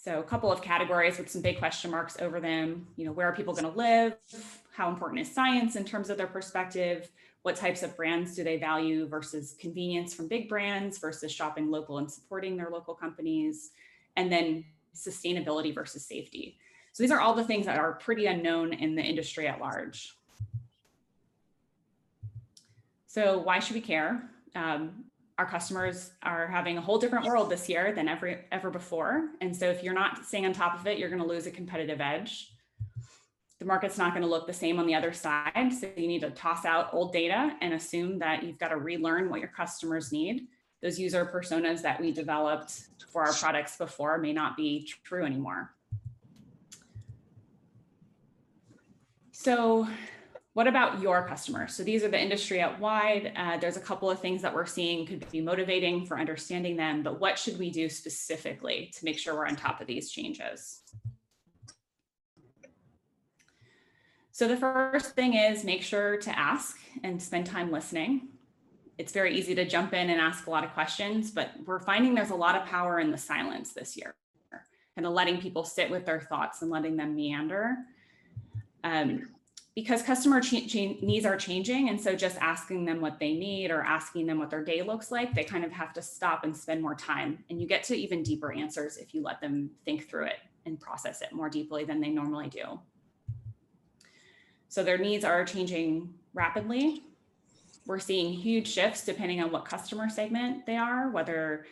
So a couple of categories with some big question marks over them. Where are people going to live? How important is science in terms of their perspective? What types of brands do they value versus convenience from big brands versus shopping local and supporting their local companies? And then sustainability versus safety. So these are all the things that are pretty unknown in the industry at large. So why should we care? Our customers are having a whole different world this year than ever before. And so if you're not staying on top of it, you're going to lose a competitive edge. The market's not going to look the same on the other side. So you need to toss out old data and assume that you've got to relearn what your customers need. Those user personas that we developed for our products before may not be true anymore. So what about your customers? So these are the industry at wide. There's a couple of things that we're seeing could be motivating for understanding them, but what should we do specifically to make sure we're on top of these changes? So the first thing is make sure to ask and spend time listening. It's very easy to jump in and ask a lot of questions, but we're finding there's a lot of power in the silence this year, kind of letting people sit with their thoughts and letting them meander. Because customer needs are changing. And so just asking them what they need or asking them what their day looks like, they kind of have to stop and spend more time. And you get to even deeper answers if you let them think through it and process it more deeply than they normally do. So their needs are changing rapidly. We're seeing huge shifts depending on what customer segment they are, whether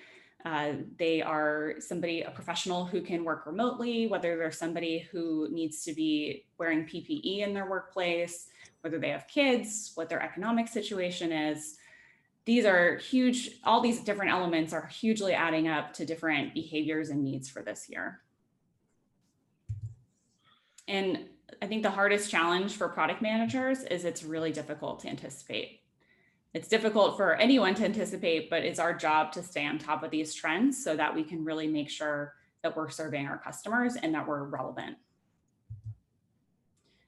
they are a professional who can work remotely, whether they're somebody who needs to be wearing PPE in their workplace, whether they have kids, what their economic situation is. These are huge, all these different elements are hugely adding up to different behaviors and needs for this year. And I think the hardest challenge for product managers is it's really difficult to anticipate. It's difficult for anyone to anticipate, but it's our job to stay on top of these trends so that we can really make sure that we're serving our customers and that we're relevant.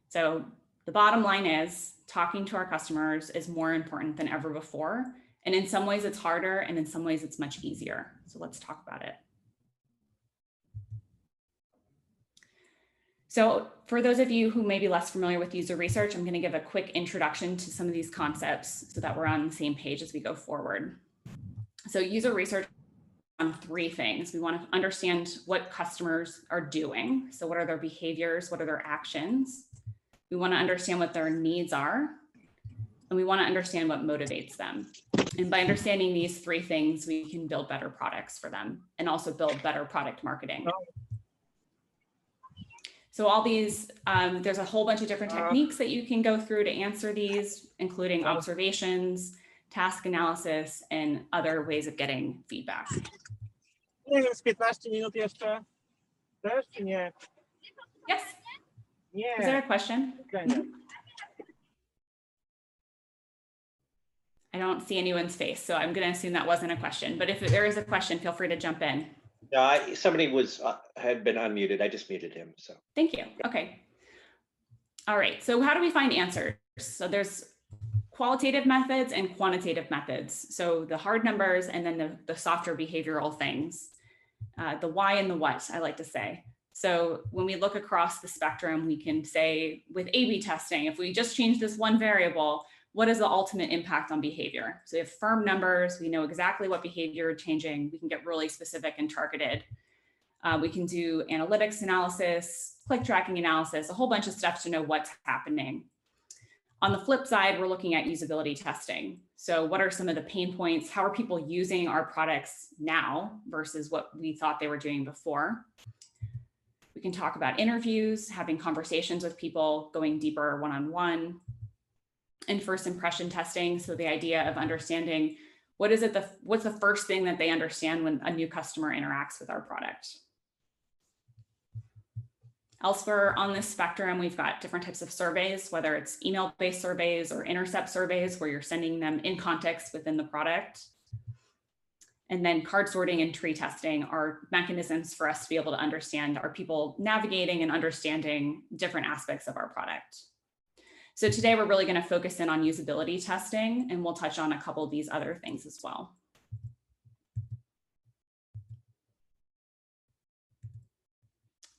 So the bottom line is talking to our customers is more important than ever before. And in some ways it's harder and in some ways it's much easier. So let's talk about it. So for those of you who may be less familiar with user research, I'm going to give a quick introduction to some of these concepts so that we're on the same page as we go forward. So user research on three things. We want to understand what customers are doing. So what are their behaviors? What are their actions? We want to understand what their needs are. And we want to understand what motivates them. And by understanding these three things, we can build better products for them and also build better product marketing. So all these, there's a whole bunch of different techniques that you can go through to answer these, including observations, task analysis, and other ways of getting feedback. Nie wiem, z 15 minut jeszcze? Też, czy nie? Yes. Nie. Is there a question? I don't see anyone's face, so I'm going to assume that wasn't a question. But if there is a question, feel free to jump in. Somebody had been unmuted. I just muted him. So thank you. Okay. All right. So how do we find answers? So there's qualitative methods and quantitative methods. So the hard numbers and then the softer behavioral things, the why and the what, I like to say. So when we look across the spectrum, we can say with A/B testing, if we just change this one variable, what is the ultimate impact on behavior? So we have firm numbers, we know exactly what behavior is changing, we can get really specific and targeted. We can do analytics analysis, click tracking analysis, a whole bunch of stuff to know what's happening. On the flip side, we're looking at usability testing. So what are some of the pain points? How are people using our products now versus what we thought they were doing before? We can talk about interviews, having conversations with people, going deeper one-on-one. And first impression testing. So the idea of understanding what's the first thing that they understand when a new customer interacts with our product. Elsewhere on this spectrum, we've got different types of surveys, whether it's email-based surveys or intercept surveys where you're sending them in context within the product. And then card sorting and tree testing are mechanisms for us to be able to understand, are people navigating and understanding different aspects of our product. So today we're really going to focus in on usability testing, and we'll touch on a couple of these other things as well.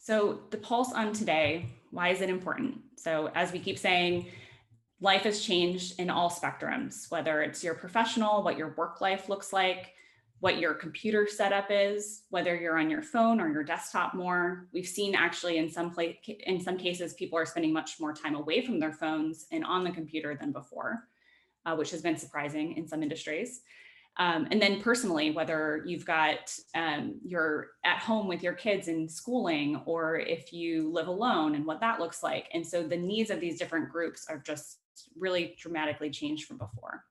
So the pulse on today, why is it important? So as we keep saying, life has changed in all spectrums, whether it's your professional, what your work life looks like, what your computer setup is, whether you're on your phone or your desktop more. We've seen actually in some cases, people are spending much more time away from their phones and on the computer than before, which has been surprising in some industries. And then personally, whether you've got, you're at home with your kids in schooling, or if you live alone and what that looks like. And so the needs of these different groups are just really dramatically changed from before.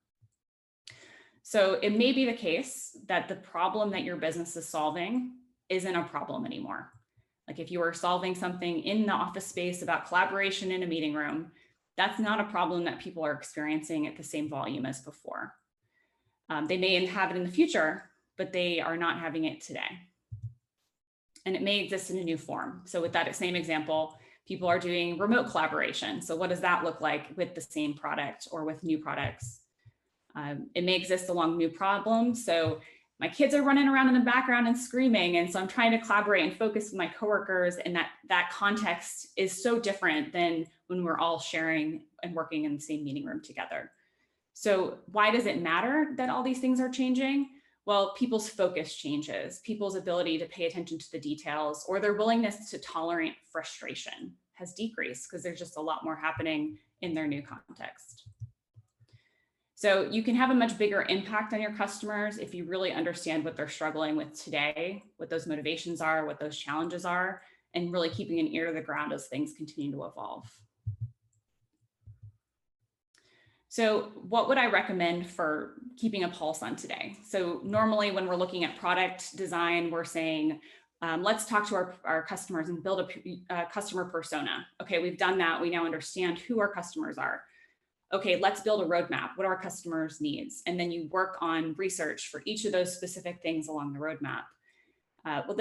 So it may be the case that the problem that your business is solving isn't a problem anymore. Like if you are solving something in the office space about collaboration in a meeting room, that's not a problem that people are experiencing at the same volume as before. They may have it in the future, but they are not having it today. And it may exist in a new form. So with that same example, people are doing remote collaboration. So what does that look like with the same product or with new products? It may exist along new problems. So my kids are running around in the background and screaming. And so I'm trying to collaborate and focus with my coworkers, and that context is so different than when we're all sharing and working in the same meeting room together. So why does it matter that all these things are changing? Well, people's focus changes, people's ability to pay attention to the details, or their willingness to tolerate frustration has decreased because there's just a lot more happening in their new context. So you can have a much bigger impact on your customers if you really understand what they're struggling with today, what those motivations are, what those challenges are, and really keeping an ear to the ground as things continue to evolve. So what would I recommend for keeping a pulse on today? So normally when we're looking at product design, we're saying, let's talk to our customers and build a customer persona. Okay, we've done that. We now understand who our customers are. Okay, let's build a roadmap. What are our customers' needs? And then you work on research for each of those specific things along the roadmap. Well,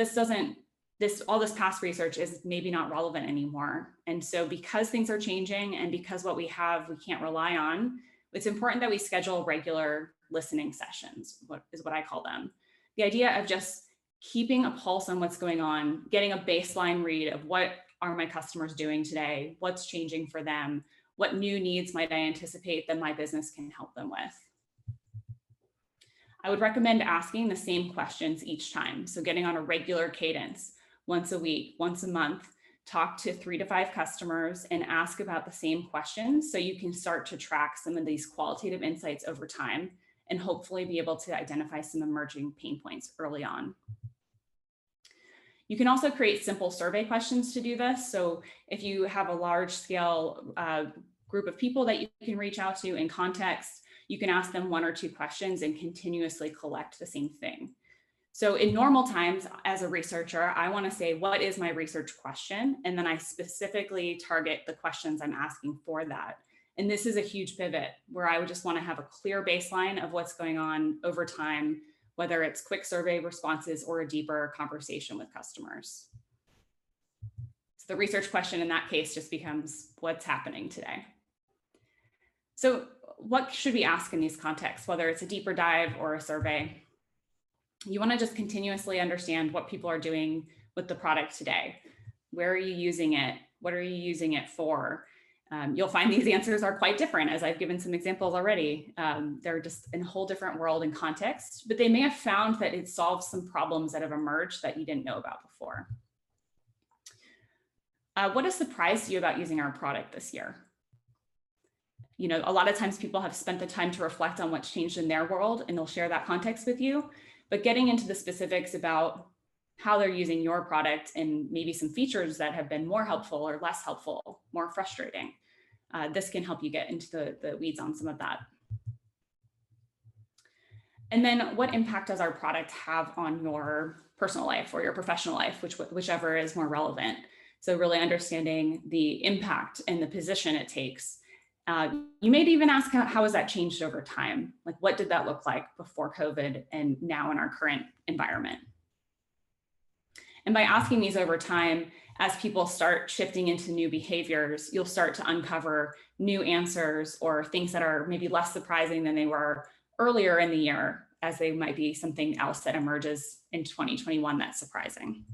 all this past research is maybe not relevant anymore. And so because things are changing and because what we have, we can't rely on, it's important that we schedule regular listening sessions, what I call them. The idea of just keeping a pulse on what's going on, getting a baseline read of what are my customers doing today, what's changing for them, what new needs might I anticipate that my business can help them with. I would recommend asking the same questions each time. So getting on a regular cadence, once a week, once a month, talk to 3 to 5 customers and ask about the same questions so you can start to track some of these qualitative insights over time and hopefully be able to identify some emerging pain points early on. You can also create simple survey questions to do this. So if you have a large scale group of people that you can reach out to in context, you can ask them 1 or 2 questions and continuously collect the same thing. So in normal times, as a researcher, I want to say, what is my research question? And then I specifically target the questions I'm asking for that. And this is a huge pivot where I would just want to have a clear baseline of what's going on over time, whether it's quick survey responses or a deeper conversation with customers. So the research question in that case just becomes, what's happening today? So what should we ask in these contexts, whether it's a deeper dive or a survey? You want to just continuously understand what people are doing with the product today. Where are you using it? What are you using it for? You'll find these answers are quite different, as I've given some examples already. They're just in a whole different world and context, but they may have found that it solves some problems that have emerged that you didn't know about before. What has surprised you about using our product this year? You know, a lot of times people have spent the time to reflect on what's changed in their world, and they'll share that context with you. But getting into the specifics about how they're using your product and maybe some features that have been more helpful or less helpful, more frustrating, this can help you get into the weeds on some of that. And then what impact does our product have on your personal life or your professional life, whichever is more relevant? So really understanding the impact and the position it takes. You may even ask how has that changed over time? Like what did that look like before COVID and now in our current environment? And by asking these over time, as people start shifting into new behaviors, you'll start to uncover new answers or things that are maybe less surprising than they were earlier in the year, as they might be something else that emerges in 2021 that's surprising.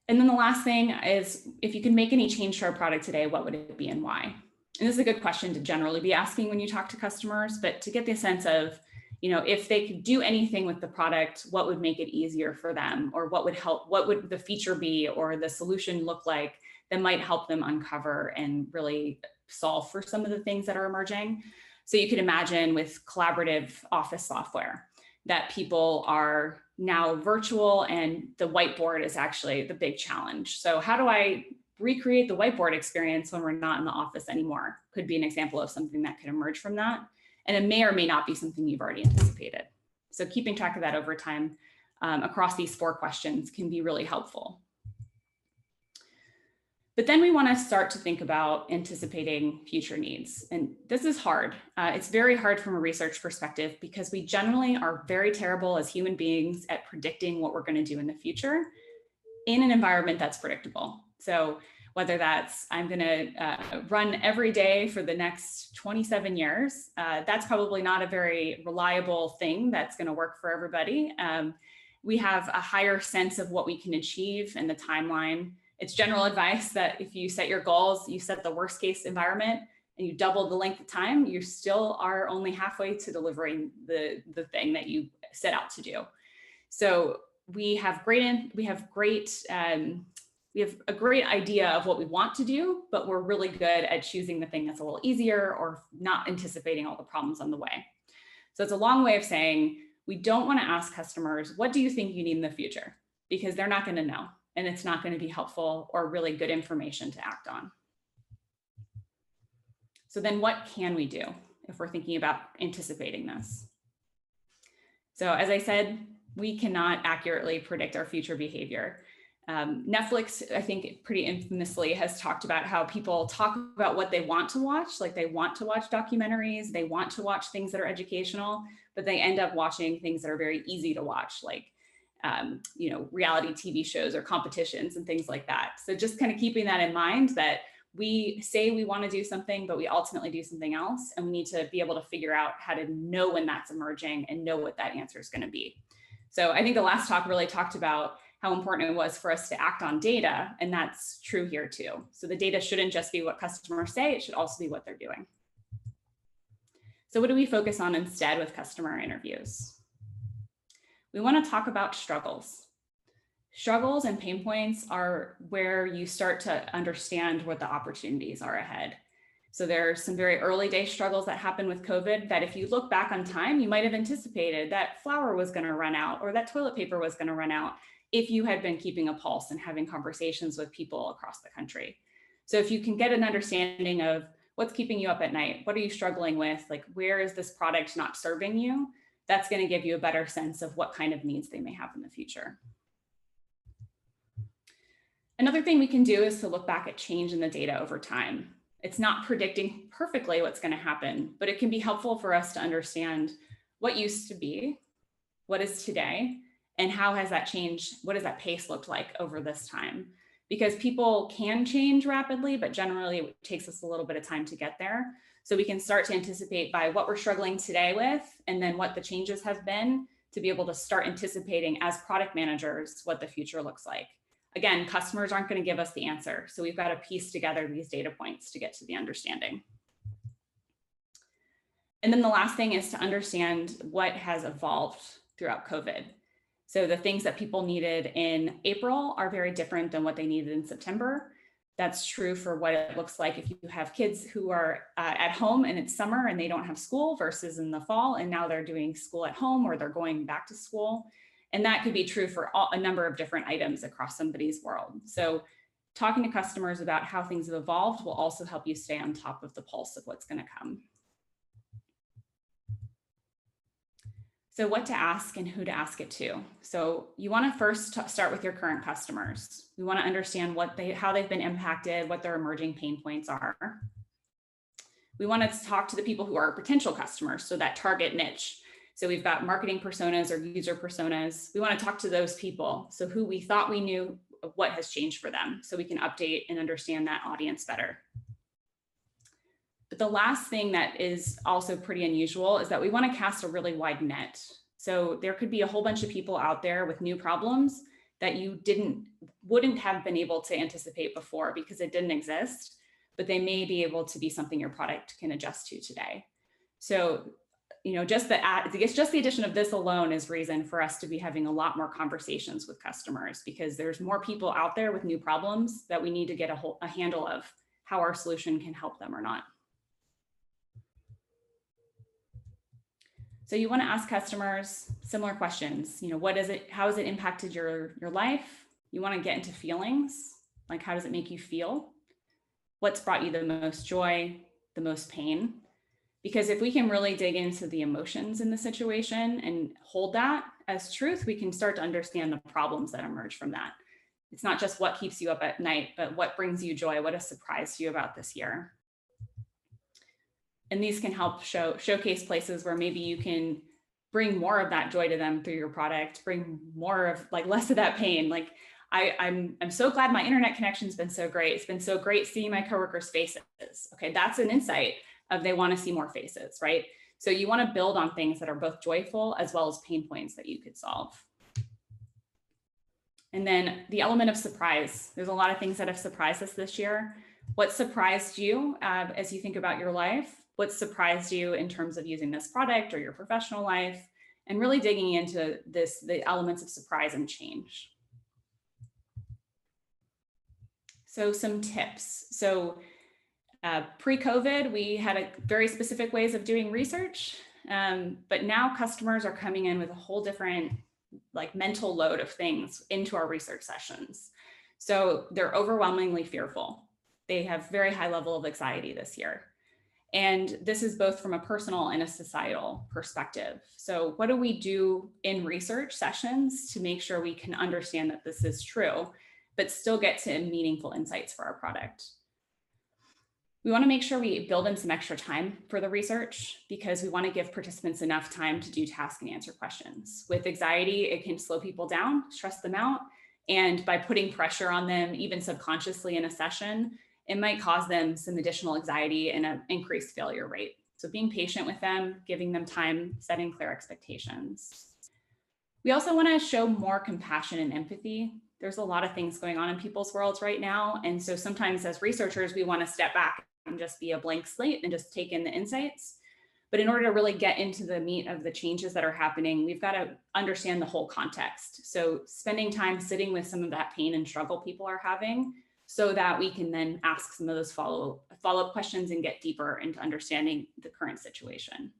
And then the last thing is, if you can make any change to our product today, what would it be and why? And this is a good question to generally be asking when you talk to customers, but to get the sense of, if they could do anything with the product, what would make it easier for them, or what would help, what would the feature be or the solution look like that might help them uncover and really solve for some of the things that are emerging. So you could imagine with collaborative office software that people are now virtual and the whiteboard is actually the big challenge. So how do I recreate the whiteboard experience when we're not in the office anymore? Could be an example of something that could emerge from that. And it may or may not be something you've already anticipated. So keeping track of that over time across these 4 questions can be really helpful. But then we want to start to think about anticipating future needs. And this is hard. It's very hard from a research perspective because we generally are very terrible as human beings at predicting what we're going to do in the future in an environment that's predictable. So whether that's I'm going to run every day for the next 27 years, that's probably not a very reliable thing that's going to work for everybody. We have a higher sense of what we can achieve and the timeline. It's general advice that if you set your goals, you set the worst case environment and you double the length of time, you still are only halfway to delivering the thing that you set out to do. So we have a great idea of what we want to do, but we're really good at choosing the thing that's a little easier or not anticipating all the problems on the way. So it's a long way of saying we don't want to ask customers, what do you think you need in the future? Because they're not going to know. And it's not going to be helpful or really good information to act on. So then what can we do if we're thinking about anticipating this? So as I said, we cannot accurately predict our future behavior. Netflix, I think pretty infamously has talked about how people talk about what they want to watch, like they want to watch documentaries, they want to watch things that are educational, but they end up watching things that are very easy to watch, like reality TV shows or competitions and things like that. So just kind of keeping that in mind that we say we want to do something, but we ultimately do something else. And we need to be able to figure out how to know when that's emerging and know what that answer is going to be. So I think the last talk really talked about how important it was for us to act on data. And that's true here too. So the data shouldn't just be what customers say, it should also be what they're doing. So what do we focus on instead with customer interviews? We want to talk about struggles. Struggles and pain points are where you start to understand what the opportunities are ahead. So there are some very early day struggles that happen with COVID that if you look back on time, you might have anticipated that flour was going to run out or that toilet paper was going to run out if you had been keeping a pulse and having conversations with people across the country. So if you can get an understanding of what's keeping you up at night, what are you struggling with, like where is this product not serving you, that's going to give you a better sense of what kind of needs they may have in the future. Another thing we can do is to look back at change in the data over time. It's not predicting perfectly what's going to happen, but it can be helpful for us to understand what used to be, what is today, and how has that changed? What does that pace look like over this time? Because people can change rapidly, but generally it takes us a little bit of time to get there. So we can start to anticipate by what we're struggling today with, and then what the changes have been to be able to start anticipating as product managers what the future looks like. Again, customers aren't going to give us the answer. So we've got to piece together these data points to get to the understanding. And then the last thing is to understand what has evolved throughout COVID. So the things that people needed in April are very different than what they needed in September. That's true for what it looks like if you have kids who are at home and it's summer and they don't have school versus in the fall and now they're doing school at home or they're going back to school. And that could be true for a number of different items across somebody's world. So talking to customers about how things have evolved will also help you stay on top of the pulse of what's going to come. So what to ask and who to ask it to. So you want to first start with your current customers. We want to understand how they've been impacted, what their emerging pain points are. We want to talk to the people who are potential customers, so that target niche. So we've got marketing personas or user personas. We want to talk to those people. So who we thought we knew, what has changed for them, so we can update and understand that audience better. But the last thing that is also pretty unusual is that we want to cast a really wide net. So there could be a whole bunch of people out there with new problems that you wouldn't have been able to anticipate before because it didn't exist, but they may be able to be something your product can adjust to today. So, just the addition of this alone is reason for us to be having a lot more conversations with customers, because there's more people out there with new problems that we need to get a handle of how our solution can help them or not. So you want to ask customers similar questions. How has it impacted your life? You want to get into feelings, like how does it make you feel? What's brought you the most joy, the most pain? Because if we can really dig into the emotions in the situation and hold that as truth, we can start to understand the problems that emerge from that. It's not just what keeps you up at night, but what brings you joy, what has surprised you about this year. And these can help showcase places where maybe you can bring more of that joy to them through your product, bring more of less of that pain. Like I'm so glad my internet connection's been so great. It's been so great seeing my coworkers' faces. Okay, that's an insight of they want to see more faces, right? So you want to build on things that are both joyful as well as pain points that you could solve. And then the element of surprise. There's a lot of things that have surprised us this year. What surprised you as you think about your life? What surprised you in terms of using this product or your professional life? And really digging into the elements of surprise and change. So some tips. So pre-COVID, we had very specific ways of doing research, but now customers are coming in with a whole different mental load of things into our research sessions. So they're overwhelmingly fearful. They have very high level of anxiety this year. And this is both from a personal and a societal perspective. So what do we do in research sessions to make sure we can understand that this is true, but still get to meaningful insights for our product? We want to make sure we build in some extra time for the research, because we want to give participants enough time to do task and answer questions. With anxiety, it can slow people down, stress them out. And by putting pressure on them, even subconsciously in a session, it might cause them some additional anxiety and an increased failure rate. So being patient with them, giving them time, setting clear expectations. We also want to show more compassion and empathy. There's a lot of things going on in people's worlds right now. And so sometimes as researchers, we want to step back and just be a blank slate and just take in the insights. But in order to really get into the meat of the changes that are happening, we've got to understand the whole context. So spending time sitting with some of that pain and struggle people are having, so that we can then ask some of those follow-up questions and get deeper into understanding the current situation.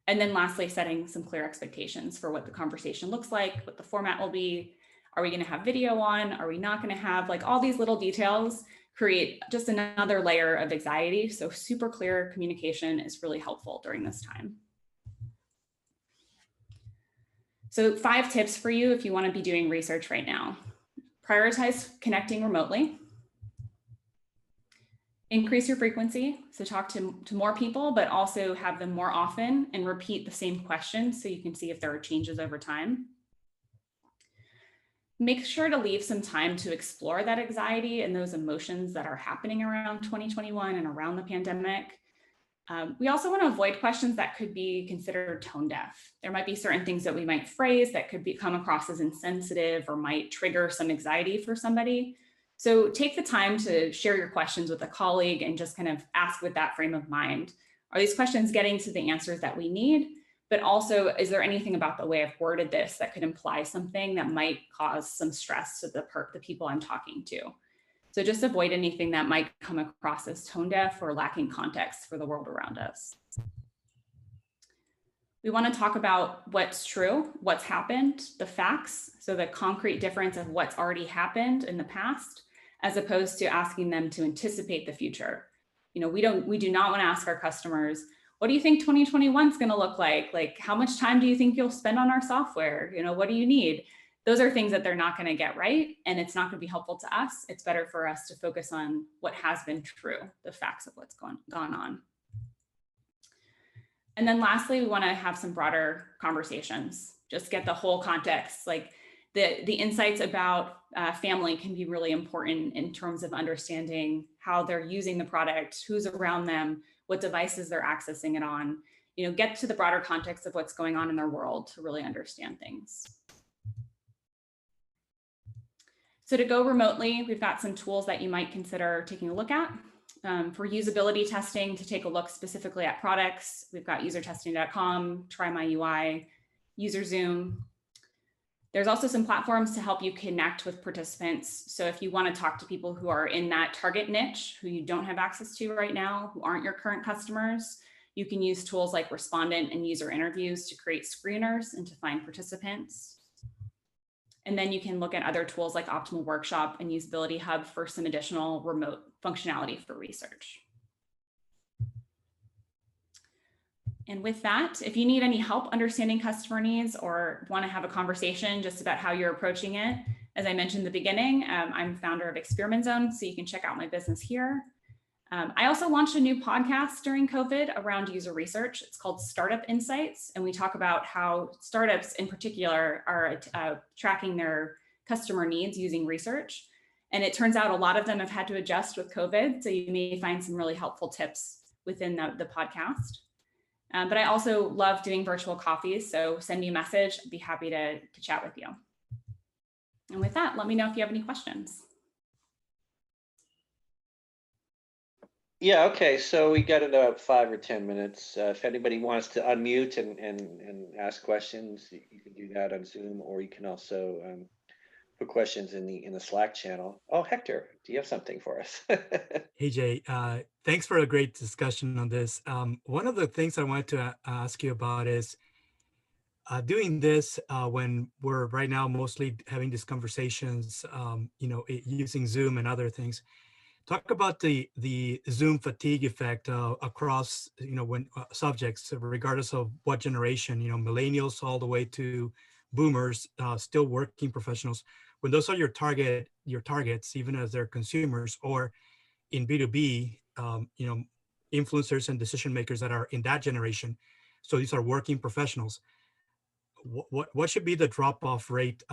And then lastly, setting some clear expectations for what the conversation looks like, what the format will be. Are we going to have video on? Are we not going to have? All these little details create just another layer of anxiety. So super clear communication is really helpful during this time. So 5 tips for you if you want to be doing research right now. Prioritize connecting remotely. Increase your frequency. So talk to more people, but also have them more often and repeat the same questions so you can see if there are changes over time. Make sure to leave some time to explore that anxiety and those emotions that are happening around 2021 and around the pandemic. We also want to avoid questions that could be considered tone deaf. There might be certain things that we might phrase that could come across as insensitive or might trigger some anxiety for somebody. So take the time to share your questions with a colleague and just kind of ask with that frame of mind. Are these questions getting to the answers that we need? But also, is there anything about the way I've worded this that could imply something that might cause some stress to the people I'm talking to? So just avoid anything that might come across as tone deaf or lacking context for the world around us. We want to talk about what's true, what's happened, the facts, so the concrete difference of what's already happened in the past, as opposed to asking them to anticipate the future. We do not want to ask our customers, what do you think 2021 is going to look like? How much time do you think you'll spend on our software? What do you need? Those are things that they're not going to get right, and it's not going to be helpful to us. It's better for us to focus on what has been true, the facts of what's gone on. And then lastly, we want to have some broader conversations, just get the whole context. The insights about family can be really important in terms of understanding how they're using the product, who's around them, what devices they're accessing it on. Get to the broader context of what's going on in their world to really understand things. So to go remotely, we've got some tools that you might consider taking a look at. For usability testing, to take a look specifically at products, we've got usertesting.com, Try My UI, UserZoom. There's also some platforms to help you connect with participants. So if you want to talk to people who are in that target niche, who you don't have access to right now, who aren't your current customers, you can use tools like Respondent and User Interviews to create screeners and to find participants. And then you can look at other tools like Optimal Workshop and Usability Hub for some additional remote functionality for research. And with that, if you need any help understanding customer needs or want to have a conversation just about how you're approaching it, as I mentioned in the beginning, I'm founder of Experiment Zone, so you can check out my business here. I also launched a new podcast during COVID around user research. It's called Startup Insights, and we talk about how startups in particular are tracking their customer needs using research. And it turns out a lot of them have had to adjust with COVID, so you may find some really helpful tips within the podcast. But I also love doing virtual coffees, so send me a message. I'd be happy to chat with you. And with that, let me know if you have any questions. Yeah, okay, so we got about 5 or 10 minutes. If anybody wants to unmute and ask questions, you can do that on Zoom, or you can also put questions in the Slack channel. Oh, Hector, do you have something for us? Hey, Jay, thanks for a great discussion on this. One of the things I wanted to ask you about is doing this when we're right now mostly having these conversations, using Zoom and other things. Talk about the Zoom fatigue effect across, when subjects, regardless of what generation, millennials all the way to boomers, still working professionals. When those are your targets, even as they're consumers, or in B2B, influencers and decision makers that are in that generation. So these are working professionals. What should be the drop-off rate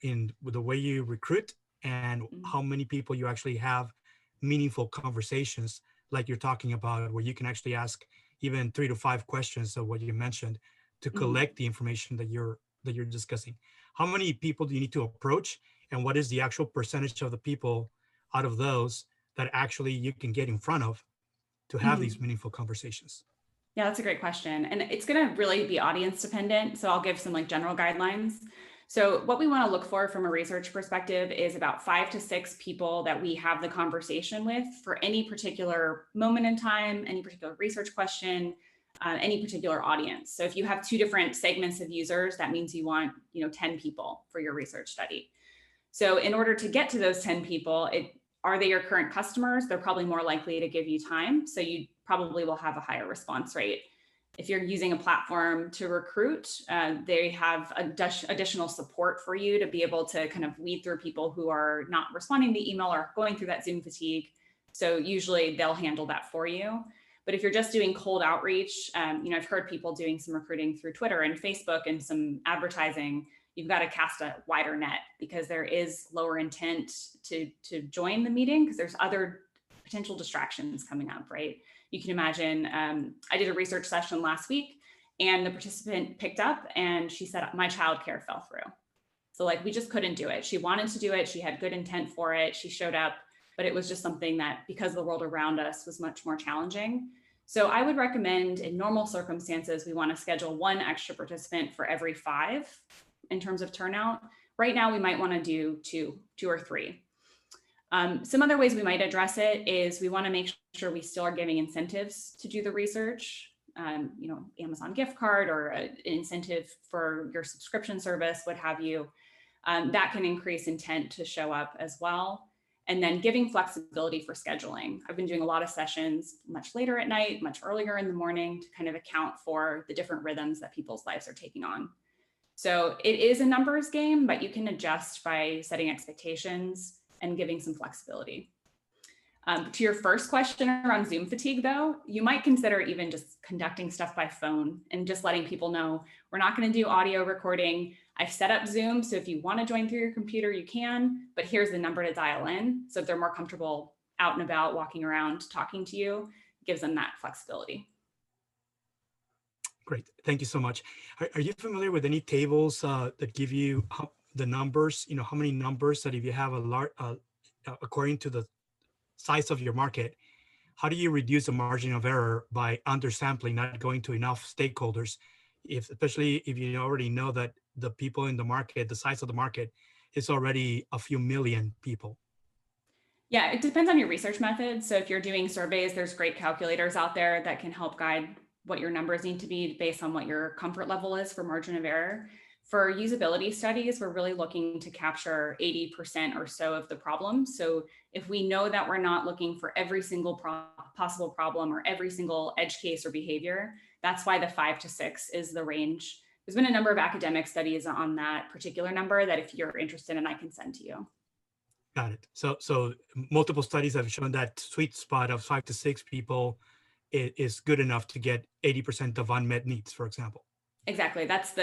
in the way you recruit, and how many people you actually have meaningful conversations like you're talking about, where you can actually ask even 3 to 5 questions of what you mentioned to collect the information that you're discussing? How many people do you need to approach, and what is the actual percentage of the people out of those that actually you can get in front of to have these meaningful conversations? Yeah, that's a great question. And it's going to really be audience dependent. So I'll give some general guidelines. So what we want to look for from a research perspective is about 5 to 6 people that we have the conversation with for any particular moment in time, any particular research question, any particular audience. So if you have 2 different segments of users, that means you want 10 people for your research study. So in order to get to those 10 people, are they your current customers? They're probably more likely to give you time. So you probably will have a higher response rate. If you're using a platform to recruit, they have additional support for you to be able to kind of weed through people who are not responding to email or going through that Zoom fatigue. So usually they'll handle that for you. But if you're just doing cold outreach, I've heard people doing some recruiting through Twitter and Facebook and some advertising. You've got to cast a wider net because there is lower intent to join the meeting because there's other potential distractions coming up, right? You can imagine, I did a research session last week and the participant picked up and she said, my childcare fell through. So we just couldn't do it. She wanted to do it. She had good intent for it. She showed up, but it was just something that because the world around us was much more challenging. So I would recommend in normal circumstances, we want to schedule 1 extra participant for every 5 in terms of turnout. Right now, we might want to do 2 or 3. Some other ways we might address it is we want to make sure we still are giving incentives to do the research, Amazon gift card or an incentive for your subscription service, what have you. That can increase intent to show up as well. And then giving flexibility for scheduling. I've been doing a lot of sessions much later at night, much earlier in the morning to kind of account for the different rhythms that people's lives are taking on. So it is a numbers game, but you can adjust by setting expectations and giving some flexibility. To your first question around Zoom fatigue, though, you might consider even just conducting stuff by phone and just letting people know we're not going to do audio recording. I've set up Zoom, so if you want to join through your computer, you can, but here's the number to dial in. So if they're more comfortable out and about, walking around, talking to you, it gives them that flexibility. Great, thank you so much. Are you familiar with any tables that give you the numbers, how many numbers that if you have a large, according to the size of your market, how do you reduce the margin of error by undersampling, not going to enough stakeholders, especially if you already know that the people in the market, the size of the market is already a few million people? Yeah, it depends on your research method. So if you're doing surveys, there's great calculators out there that can help guide what your numbers need to be based on what your comfort level is for margin of error. For usability studies, we're really looking to capture 80% or so of the problem. So if we know that we're not looking for every single possible problem or every single edge case or behavior, that's why the 5 to 6 is the range. There's been a number of academic studies on that particular number that if you're interested in, I can send to you. Got it. So multiple studies have shown that sweet spot of 5 to 6 people is good enough to get 80% of unmet needs, for example. Exactly. That's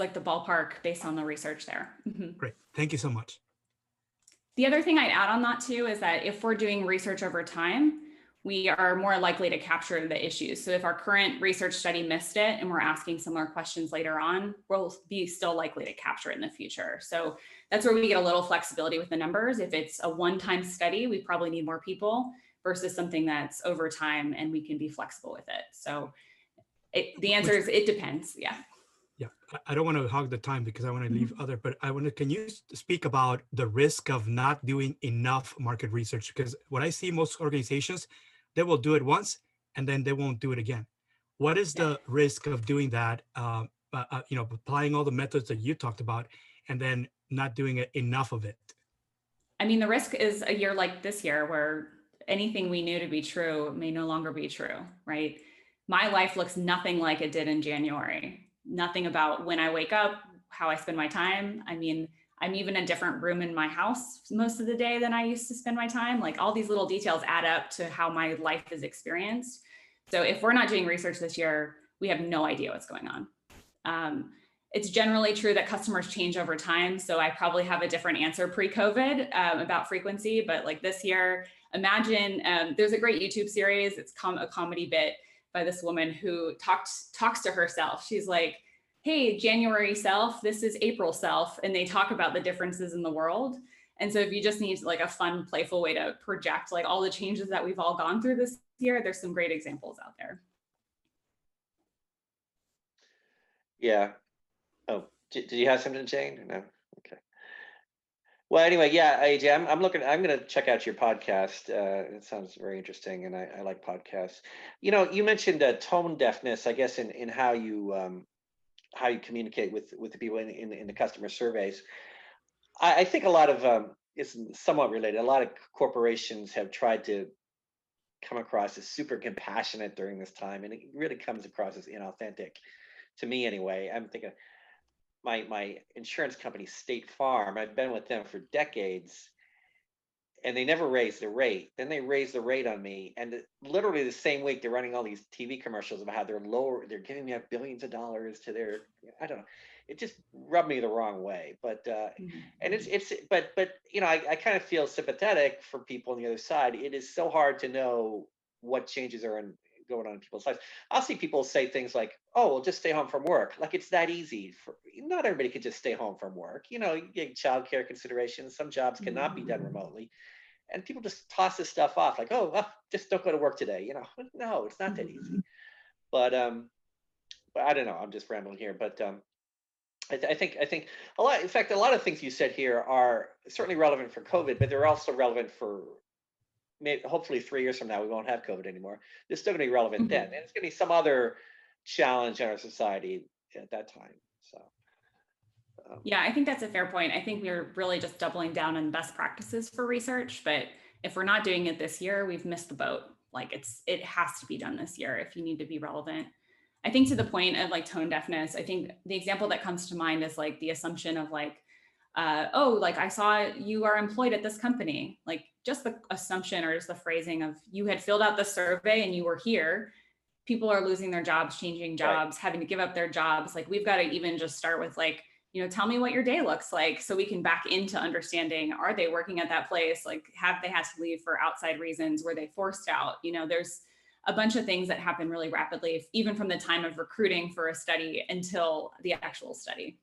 like the ballpark based on the research there. Mm-hmm. Great. Thank you so much. The other thing I'd add on that too is that if we're doing research over time, we are more likely to capture the issues. So if our current research study missed it and we're asking similar questions later on, we'll be still likely to capture it in the future. So that's where we get a little flexibility with the numbers. If it's a one-time study, we probably need more people versus something that's over time and we can be flexible with it. So the answer is it depends. Yeah. Yeah, I don't want to hog the time because I want to leave other, but can you speak about the risk of not doing enough market research? Because what I see most organizations, they will do it once and then they won't do it again. What is the risk of doing that, applying all the methods that you talked about and then not doing enough of it? I mean, the risk is a year like this year where anything we knew to be true may no longer be true, right? My life looks nothing like it did in January. Nothing about when I wake up, how I spend my time. I mean, I'm even in a different room in my house most of the day than I used to spend my time. Like all these little details add up to how my life is experienced. So if we're not doing research this year, we have no idea what's going on. It's generally true that customers change over time. So I probably have a different answer pre-COVID about frequency, but like this year, imagine there's a great YouTube series. It's a comedy bit by this woman who talks to herself. She's like, hey, January self, this is April self. And they talk about the differences in the world. And so if you just need like a fun, playful way to project like all the changes that we've all gone through this year, there's some great examples out there. Yeah. Oh, did you have something, Jane? Or no? Okay. Well, anyway, yeah, AJ, I'm going to check out your podcast. It sounds very interesting, and I like podcasts. You mentioned tone deafness, I guess, in how you communicate with the people in the customer surveys. I think a lot of it's somewhat related. A lot of corporations have tried to come across as super compassionate during this time, and it really comes across as inauthentic to me, anyway. I'm thinking. My insurance company, State Farm, I've been with them for decades, and they never raised the rate. Then they raised the rate on me, and literally the same week they're running all these TV commercials about how they're giving me billions of dollars to their, I don't know, it just rubbed me the wrong way. But and but I kind of feel sympathetic for people on the other side. It is so hard to know what changes are going on in people's lives. I'll see people say things like, "Oh, well, just stay home from work." Like it's that easy. Not everybody can just stay home from work. You get childcare considerations. Some jobs cannot be done remotely, and people just toss this stuff off like, "Oh, well, just don't go to work today." No, it's not that easy. But I don't know. I'm just rambling here. But I think a lot. In fact, a lot of things you said here are certainly relevant for COVID, but they're also relevant for. Maybe, hopefully 3 years from now, we won't have COVID anymore. They're still going to be relevant then. And it's going to be some other challenge in our society at that time. So, yeah, I think that's a fair point. I think we're really just doubling down on best practices for research. But if we're not doing it this year, we've missed the boat. Like it has to be done this year if you need to be relevant. I think to the point of like tone deafness, I think the example that comes to mind is like the assumption of like, like I saw you are employed at this company. Like just the assumption or just the phrasing of you had filled out the survey and you were here. People are losing their jobs, changing jobs, having to give up their jobs. Like we've got to even just start with like, tell me what your day looks like so we can back into understanding, are they working at that place? Like have they had to leave for outside reasons? Were they forced out? There's a bunch of things that happen really rapidly, even from the time of recruiting for a study until the actual study.